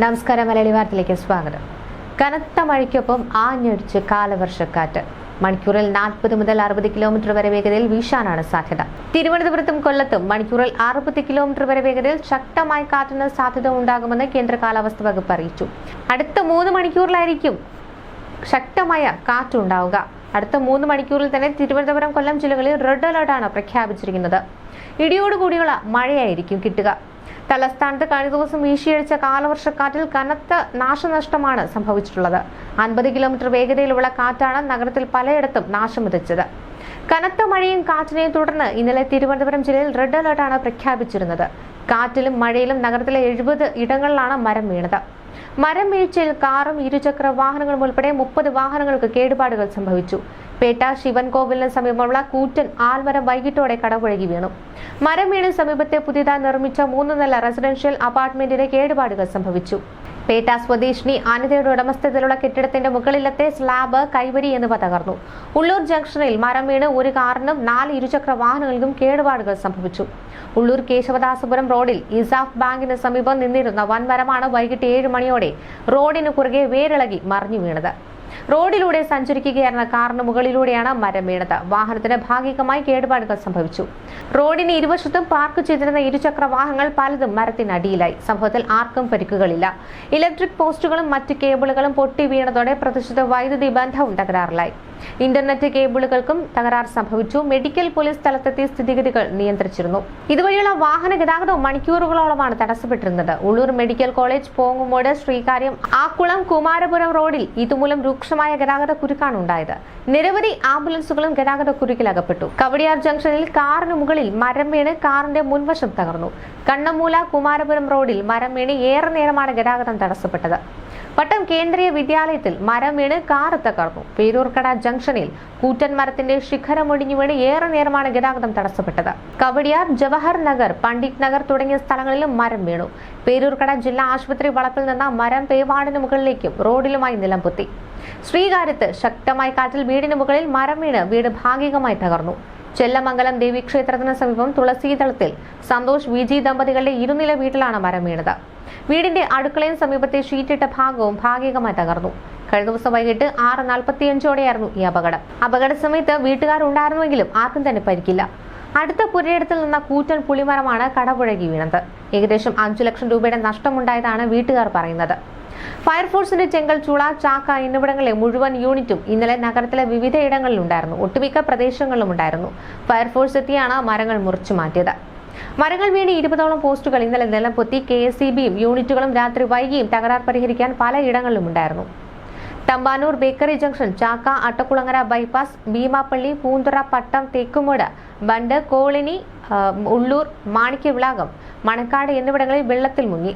നമസ്കാരം. മലയാളി വാർത്തയിലേക്ക് സ്വാഗതം. കനത്ത മഴയ്ക്കൊപ്പം ആഞ്ഞടിച്ച് കാലവർഷക്കാറ്റ്. മണിക്കൂറിൽ 40 മുതൽ 60 കിലോമീറ്റർ വരെ വേഗതയിൽ വീശാനാണ് സാധ്യത. തിരുവനന്തപുരത്തും കൊല്ലത്തും മണിക്കൂറിൽ 60 കിലോമീറ്റർ വരെ വേഗതയിൽ ശക്തമായ കാറ്റിന് സാധ്യത ഉണ്ടാകുമെന്ന് കേന്ദ്ര കാലാവസ്ഥാ വകുപ്പ് അറിയിച്ചു. അടുത്ത 3 മണിക്കൂറിലായിരിക്കും ശക്തമായ കാറ്റുണ്ടാവുക. അടുത്ത 3 മണിക്കൂറിൽ തന്നെ തിരുവനന്തപുരം, കൊല്ലം ജില്ലകളിൽ റെഡ് അലർട്ടാണ് പ്രഖ്യാപിച്ചിരിക്കുന്നത്. ഇടിയോടുകൂടിയുള്ള മഴയായിരിക്കും കിട്ടുക. തലസ്ഥാനത്ത് കഴിഞ്ഞ ദിവസം വീശിയടിച്ച കാലവർഷക്കാറ്റിൽ കനത്ത നാശനഷ്ടമാണ് സംഭവിച്ചിട്ടുള്ളത്. 50 കിലോമീറ്റർ വേഗതയിലുള്ള കാറ്റാണ് നഗരത്തിൽ പലയിടത്തും നാശം വിതച്ചത്. കനത്ത മഴയും കാറ്റിനെയും തുടർന്ന് ഇന്നലെ തിരുവനന്തപുരം ജില്ലയിൽ റെഡ് അലർട്ടാണ് പ്രഖ്യാപിച്ചിരുന്നത്. കാറ്റിലും മഴയിലും നഗരത്തിലെ 70 ഇടങ്ങളിലാണ് മരം വീണത്. മരം വീഴ്ചയിൽ കാറും ഇരുചക്ര വാഹനങ്ങളും ഉൾപ്പെടെ 30 വാഹനങ്ങൾക്ക് കേടുപാടുകൾ സംഭവിച്ചു. പേട്ട ശിവൻകോവിലിന് സമീപമുള്ള കൂറ്റൻ ആൽമരം വൈകിട്ടോടെ കടപുഴകി വീണു. മരം വീണ് സമീപത്തെ പുതിയതായി നിർമ്മിച്ച 3 നില റെസിഡൻഷ്യൽ അപ്പാർട്ട്മെന്റിന് കേടുപാടുകൾ സംഭവിച്ചു. പേട്ട സ്വദേശിനി അനിതയുടെ ഉടമസ്ഥതയിലുള്ള കെട്ടിടത്തിന്റെ മുകളിലത്തെ സ്ലാബ്, കൈവരി എന്നിവ തകർന്നു. ഉള്ളൂർ ജംഗ്ഷനിൽ മരം വീണ് ഒരു കാറിനും 4 ഇരുചക്ര വാഹനങ്ങൾക്കും കേടുപാടുകൾ സംഭവിച്ചു. ഉള്ളൂർ കേശവദാസപുരം റോഡിൽ ഇസാഫ് ബാങ്കിന് സമീപം നിന്നിരുന്ന വൻമരമാണ് വൈകിട്ട് 7 മണിയോടെ റോഡിന് കുറുകെ വേരിളകി മറിഞ്ഞു വീണത്. റോഡിലൂടെ സഞ്ചരിക്കുകയായിരുന്ന കാറിന് മുകളിലൂടെയാണ് മരം വീണത്. വാഹനത്തിന് ഭാഗികമായി കേടുപാടുകൾ സംഭവിച്ചു. റോഡിന് ഇരുവശത്തും പാർക്ക് ചെയ്തിരുന്ന ഇരുചക്ര വാഹനങ്ങൾ പലതും മരത്തിനടിയിലായി. സംഭവത്തിൽ ആർക്കും പരിക്കുകളില്ല. ഇലക്ട്രിക് പോസ്റ്റുകളും മറ്റ് കേബിളുകളും പൊട്ടി വീണതോടെ പ്രദേശത്ത് വൈദ്യുതി ബന്ധവും തകരാറിലായി. ഇന്റർനെറ്റ് കേബിളുകൾക്കും തകരാർ സംഭവിച്ചു. മെഡിക്കൽ പോലീസ് സ്ഥലത്തെത്തി സ്ഥിതിഗതികൾ നിയന്ത്രിച്ചിരുന്നു. ഇതുവഴിയുള്ള വാഹന ഗതാഗതവും മണിക്കൂറുകളോളമാണ് തടസ്സപ്പെട്ടിരുന്നത്. ഉള്ളൂർ മെഡിക്കൽ കോളേജ്, പോങ്ങുമോട്, ശ്രീകാര്യം, ആക്കുളം, കുമാരപുരം റോഡിൽ ഇതുമൂലം രൂക്ഷമായ ഗതാഗത കുരുക്കാണ് ഉണ്ടായത്. നിരവധി ആംബുലൻസുകളും ഗതാഗത കുരുക്കിലകപ്പെട്ടു. കവടിയാർ ജംഗ്ഷനിൽ കാറിന് മുകളിൽ മരം വീണ് കാറിന്റെ മുൻവശം തകർന്നു. കണ്ണമൂല, കുമാരപുരം റോഡിൽ മരം വീണ് ഏറെ നേരമാണ് ഗതാഗതം തടസ്സപ്പെട്ടത്. പട്ടം കേന്ദ്രീയ വിദ്യാലയത്തിൽ മരം വീണ് കാർ തകർന്നു. പേരൂർക്കട ജംഗ്ഷനിൽ കൂറ്റൻ മരത്തിന്റെ ശിഖരം ഒടിഞ്ഞു വീണ് ഏറെ നേരമാണ് ഗതാഗതം തടസ്സപ്പെട്ടത്. കവടിയാർ, ജവഹർ നഗർ, പണ്ഡിറ്റ് നഗർ തുടങ്ങിയ സ്ഥലങ്ങളിലും മരം വീണു. പേരൂർക്കട ജില്ലാ ആശുപത്രി വളപ്പിൽ നിന്ന് മരം പേവാടിന് മുകളിലേക്കും റോഡിലുമായി നിലംപൊത്തി. ശ്രീകാര്യത്ത് ശക്തമായ കാറ്റിൽ വീടിന് മുകളിൽ മരം വീണ് വീട് ഭാഗികമായി തകർന്നു. ചെല്ലമംഗലം ദേവീക്ഷേത്രത്തിന് സമീപം തുളസീതളത്തിൽ സന്തോഷ്, വിജി ദമ്പതികളുടെ 2 നില വീട്ടിലാണ് മരം വീണത്. വീടിന്റെ അടുക്കളയും സമീപത്തെ ഷീറ്റിട്ട ഭാഗവും ഭാഗികമായി തകർന്നു. കഴിഞ്ഞ ദിവസം വൈകിട്ട് 6:45ഓടെയായിരുന്നു ഈ അപകടം. അപകട സമയത്ത് വീട്ടുകാരുണ്ടായിരുന്നുവെങ്കിലും ആർക്കും തന്നെ പരിക്കില്ല. അടുത്ത പുരയിടത്തിൽ നിന്ന കൂറ്റൻ പുളിമരമാണ് കടപുഴകി വീണത്. ഏകദേശം 5 ലക്ഷം രൂപയുടെ നഷ്ടമുണ്ടായതാണ് വീട്ടുകാർ പറയുന്നത്. ഫയർഫോഴ്സിന്റെ ചെങ്കൽ, ചുള, ചാക്ക എന്നിവിടങ്ങളിലെ മുഴുവൻ യൂണിറ്റും ഇന്നലെ നഗരത്തിലെ വിവിധ ഇടങ്ങളിലുണ്ടായിരുന്നു. ഒട്ടുമിക്ക പ്രദേശങ്ങളിലും ഉണ്ടായിരുന്നു. ഫയർഫോഴ്സ് എത്തിയാണ് മരങ്ങൾ മുറിച്ചു മാറ്റിയത്. മരങ്ങൾ വീണ് 20ഓളം പോസ്റ്റുകൾ ഇന്നലെ നിലംപൊത്തി. KSEBയും യൂണിറ്റുകളും രാത്രി വൈകിയും തകരാർ പരിഹരിക്കാൻ പല ഇടങ്ങളിലും ഉണ്ടായിരുന്നു. തമ്പാനൂർ ബേക്കറി ജംഗ്ഷൻ, ചാക്ക, അട്ടക്കുളങ്ങര ബൈപ്പാസ്, ഭീമാപ്പള്ളി, പൂന്തുറ, പട്ടം, തേക്കുമൂട്, ബണ്ട്, കോളനി, ഉള്ളൂർ, മാണിക്യവിളാകം, മണക്കാട് എന്നിവിടങ്ങളിൽ വെള്ളത്തിൽ മുങ്ങി.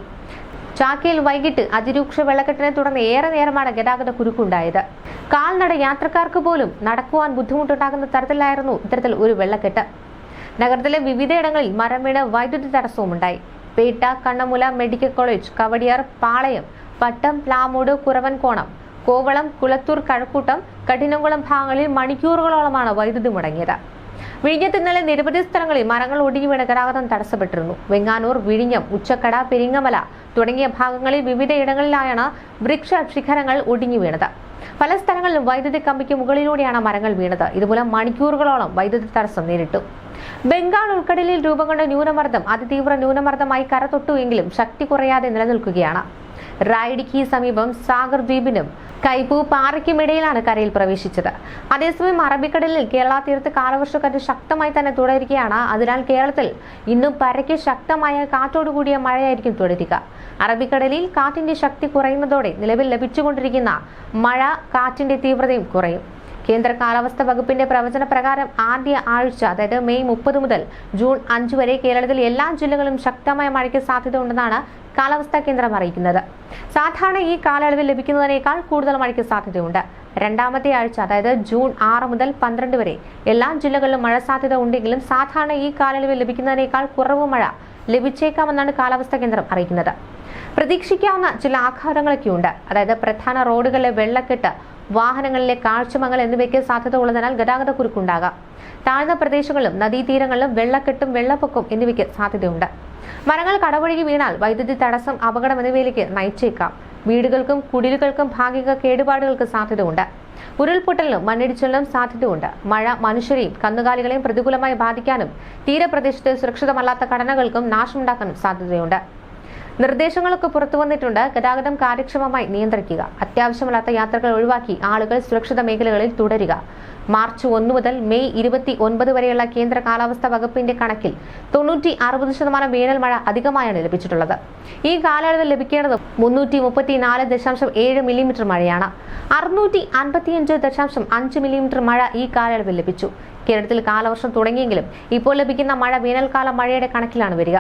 ചാക്കയിൽ വൈകിട്ട് അതിരൂക്ഷ വെള്ളക്കെട്ടിനെ തുടർന്ന് ഏറെ നേരമാണ് ഗതാഗത കുരുക്കുണ്ടായത്. കാൽനട യാത്രക്കാർക്ക് പോലും നടക്കുവാൻ ബുദ്ധിമുട്ടുണ്ടാകുന്ന തരത്തിലായിരുന്നു ഇത്തരത്തിൽ ഒരു വെള്ളക്കെട്ട്. നഗരത്തിലെ വിവിധയിടങ്ങളിൽ മരം വീണ് വൈദ്യുതി തടസ്സവും ഉണ്ടായി. പേട്ട, കണ്ണമുല, മെഡിക്കൽ കോളേജ്, കവടിയാർ, പാളയം, പട്ടം, പ്ലാമൂട്, കുറവൻകോണം, കോവളം, കുളത്തൂർ, കഴക്കൂട്ടം, കഠിനംകുളം ഭാഗങ്ങളിൽ മണിക്കൂറുകളോളമാണ് വൈദ്യുതി മുടങ്ങിയത്. വിഴിഞ്ഞത്ത് ഇന്നലെ നിരവധി സ്ഥലങ്ങളിൽ മരങ്ങൾ ഒടിഞ്ഞു വീണ് ഗതാഗതം തടസ്സപ്പെട്ടിരുന്നു. വെങ്ങാനൂർ, വിഴിഞ്ഞം, ഉച്ചക്കട, പെരിങ്ങമല തുടങ്ങിയ ഭാഗങ്ങളിൽ വിവിധയിടങ്ങളിലായാണ് വൃക്ഷ ശിഖരങ്ങൾ ഒടിഞ്ഞു വീണത്. പല സ്ഥലങ്ങളിലും വൈദ്യുതി കമ്പിക്ക് മുകളിലൂടെയാണ് മരങ്ങൾ വീണത്. ഇതുമൂലം മണിക്കൂറുകളോളം വൈദ്യുതി തടസ്സം നേരിട്ടു. ബംഗാൾ ഉൾക്കടലിൽ രൂപം കൊണ്ട ന്യൂനമർദ്ദം അതിതീവ്ര ന്യൂനമർദ്ദമായി കരതൊട്ടുവെങ്കിലും ശക്തി കുറയാതെ നിലനിൽക്കുകയാണ്. റായിഡിക്ക് സമീപം സാഗർ ദ്വീപിനും കൈപ്പൂ പാറയ്ക്കുമിടയിലാണ് കരയിൽ പ്രവേശിച്ചത്. അതേസമയം അറബിക്കടലിൽ കേരള തീരത്ത് കാലവർഷക്കാറ്റ് ശക്തമായി തന്നെ തുടരുകയാണ്. അതിനാൽ കേരളത്തിൽ ഇന്നും പരക്കെ ശക്തമായ കാറ്റോടുകൂടിയ മഴയായിരിക്കും തുടരുക. അറബിക്കടലിൽ കാറ്റിന്റെ ശക്തി കുറയുന്നതോടെ നിലവിൽ ലഭിച്ചുകൊണ്ടിരിക്കുന്ന മഴ, കാറ്റിന്റെ തീവ്രതയും കുറയും. കേന്ദ്ര കാലാവസ്ഥാ വകുപ്പിന്റെ പ്രവചന പ്രകാരം ആദ്യ ആഴ്ച, അതായത് മെയ് 30 മുതൽ ജൂൺ 5 വരെ കേരളത്തിൽ എല്ലാ ജില്ലകളിലും ശക്തമായ മഴയ്ക്ക് സാധ്യത ഉണ്ടെന്നാണ് കാലാവസ്ഥാ കേന്ദ്രം അറിയിക്കുന്നത്. സാധാരണ ഈ കാലയളവിൽ ലഭിക്കുന്നതിനേക്കാൾ കൂടുതൽ മഴയ്ക്ക് സാധ്യതയുണ്ട്. രണ്ടാമത്തെ ആഴ്ച, അതായത് ജൂൺ 6 മുതൽ 12 വരെ എല്ലാ ജില്ലകളിലും മഴ സാധ്യത ഉണ്ടെങ്കിലും സാധാരണ ഈ കാലയളവിൽ ലഭിക്കുന്നതിനേക്കാൾ കുറവ് മഴ ലഭിച്ചേക്കാമെന്നാണ് കാലാവസ്ഥാ കേന്ദ്രം അറിയിക്കുന്നത്. പ്രതീക്ഷിക്കാവുന്ന ചില ആഘാതങ്ങളൊക്കെയുണ്ട്. അതായത് പ്രധാന റോഡുകളിലെ വെള്ളക്കെട്ട്, വാഹനങ്ങളിലെ കാഴ്ചമങ്ങൽ എന്നിവയ്ക്ക് സാധ്യത ഉള്ളതിനാൽ ഗതാഗത കുരുക്കുണ്ടാകാം. താഴ്ന്ന പ്രദേശങ്ങളിലും നദീതീരങ്ങളിലും വെള്ളക്കെട്ടും വെള്ളപ്പൊക്കവും എന്നിവയ്ക്ക് സാധ്യതയുണ്ട്. മരങ്ങൾ കടപുഴകി വീണാൽ വൈദ്യുതി തടസ്സം, അപകടം എന്നിവയിലേക്ക് നയിച്ചേക്കാം. വീടുകൾക്കും കുടിലുകൾക്കും ഭാഗിക കേടുപാടുകൾക്ക് സാധ്യതയുണ്ട്. ഉരുൾപൊട്ടലിനും മണ്ണിടിച്ചിലിനും സാധ്യതയുണ്ട്. മഴ മനുഷ്യരെയും കന്നുകാലികളെയും പ്രതികൂലമായി ബാധിക്കാനും തീരപ്രദേശത്തെ സുരക്ഷിതമല്ലാത്ത ഘടനകൾക്കും നാശമുണ്ടാക്കാനും സാധ്യതയുണ്ട്. നിർദ്ദേശങ്ങളൊക്കെ പുറത്തു വന്നിട്ടുണ്ട്. ഗതാഗതം കാര്യക്ഷമമായി നിയന്ത്രിക്കുക. അത്യാവശ്യമല്ലാത്ത യാത്രകൾ ഒഴിവാക്കി ആളുകൾ സുരക്ഷിത മേഖലകളിൽ തുടരുക. മാർച്ച് 1 മുതൽ മെയ് 29 വരെയുള്ള കേന്ദ്ര കാലാവസ്ഥാ വകുപ്പിന്റെ കണക്കിൽ 90-60% വേനൽ മഴ അധികമായാണ് ലഭിച്ചിട്ടുള്ളത്. ഈ കാലയളവിൽ ലഭിക്കേണ്ടത് 334.7 മില്ലിമീറ്റർ മഴയാണ്. 655.5 മില്ലിമീറ്റർ മഴ ഈ കാലയളവിൽ ലഭിച്ചു. കേരളത്തിൽ കാലവർഷം തുടങ്ങിയെങ്കിലും ഇപ്പോൾ ലഭിക്കുന്ന മഴ വേനൽക്കാല മഴയുടെ കണക്കിലാണ് വരിക.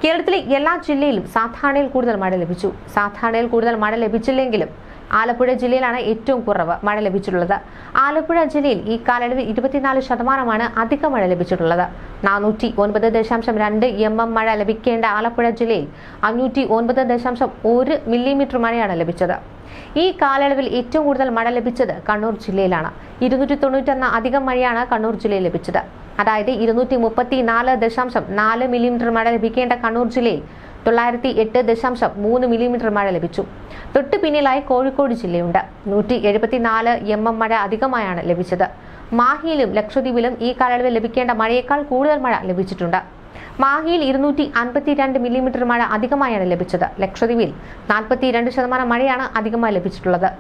കേരളത്തിലെ എല്ലാ ജില്ലയിലും സാധാരണയിൽ കൂടുതൽ മഴ ലഭിച്ചു. സാധാരണയിൽ കൂടുതൽ മഴ ലഭിച്ചില്ലെങ്കിലും ആലപ്പുഴ ജില്ലയിലാണ് ഏറ്റവും കുറവ് മഴ ലഭിച്ചിട്ടുള്ളത്. ആലപ്പുഴ ജില്ലയിൽ ഈ കാലയളവിൽ 24% അധിക മഴ ലഭിച്ചിട്ടുള്ളത്. 409.2 mm മഴ ലഭിക്കേണ്ട ആലപ്പുഴ ജില്ലയിൽ 509.1 മില്ലിമീറ്റർ മഴയാണ് ലഭിച്ചത്. ഈ കാലയളവിൽ ഏറ്റവും കൂടുതൽ മഴ ലഭിച്ചത് കണ്ണൂർ ജില്ലയിലാണ്. 291 അധികം മഴയാണ് കണ്ണൂർ ജില്ലയിൽ ലഭിച്ചത്. അതായത് 234.4 മില്ലിമീറ്റർ മഴ ലഭിക്കേണ്ട കണ്ണൂർ ജില്ലയിൽ 908.3 മില്ലിമീറ്റർ മഴ ലഭിച്ചു. തൊട്ടു പിന്നിലായി കോഴിക്കോട് ജില്ലയുണ്ട്. 174 mm മഴ അധികമായാണ് ലഭിച്ചത്. മാഹിയിലും ലക്ഷദ്വീപിലും ഈ കാലയളവിൽ ലഭിക്കേണ്ട മഴയേക്കാൾ കൂടുതൽ മഴ ലഭിച്ചിട്ടുണ്ട്. മാഹിയിൽ 252 മില്ലിമീറ്റർ മഴ അധികമായാണ് ലഭിച്ചത്. ലക്ഷദ്വീപിൽ 42% മഴയാണ് അധികമായി ലഭിച്ചിട്ടുള്ളത്.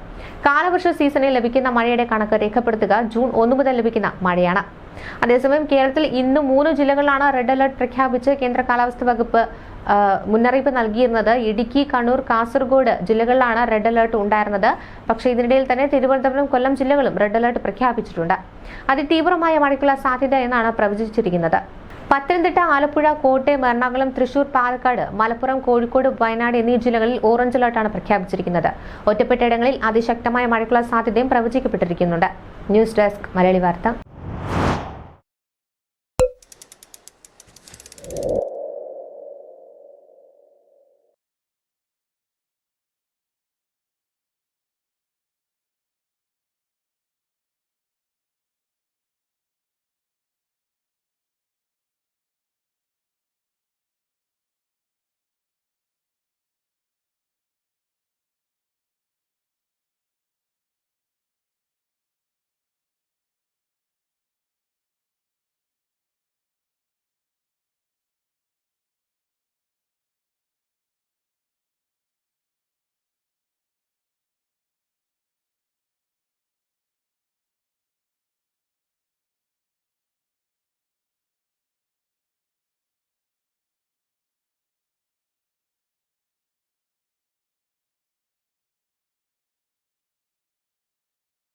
കാലവർഷ സീസണിൽ ലഭിക്കുന്ന മഴയുടെ കണക്ക് രേഖപ്പെടുത്തുക ജൂൺ 1 മുതൽ ലഭിക്കുന്ന മഴയാണ്. അതേസമയം കേരളത്തിൽ ഇന്ന് 3 ജില്ലകളിലാണ് റെഡ് അലർട്ട് പ്രഖ്യാപിച്ച് കേന്ദ്ര കാലാവസ്ഥാ വകുപ്പ് മുന്നറിയിപ്പ് നൽകിയിരുന്നത്. ഇടുക്കി, കണ്ണൂർ, കാസർഗോഡ് ജില്ലകളിലാണ് റെഡ് അലർട്ട് ഉണ്ടായിരുന്നത്. പക്ഷേ ഇതിനിടയിൽ തന്നെ തിരുവനന്തപുരം, കൊല്ലം ജില്ലകളും റെഡ് അലർട്ട് പ്രഖ്യാപിച്ചിട്ടുണ്ട്. അതിതീവ്രമായ മഴയ്ക്കുള്ള സാധ്യത എന്നാണ് പ്രവചിച്ചിരിക്കുന്നത്. പത്തനംതിട്ട, ആലപ്പുഴ, കോട്ടയം, എറണാകുളം, തൃശൂർ, പാലക്കാട്, മലപ്പുറം, കോഴിക്കോട്, വയനാട് എന്നീ ജില്ലകളിൽ ഓറഞ്ച് അലർട്ടാണ് പ്രഖ്യാപിച്ചിരിക്കുന്നത്. ഒറ്റപ്പെട്ടയിടങ്ങളിൽ അതിശക്തമായ മഴയ്ക്കുള്ള സാധ്യതയും പ്രവചിക്കപ്പെട്ടിരിക്കുന്നുണ്ട്. ന്യൂസ് ഡെസ്ക്, മലയാളി വാർത്ത.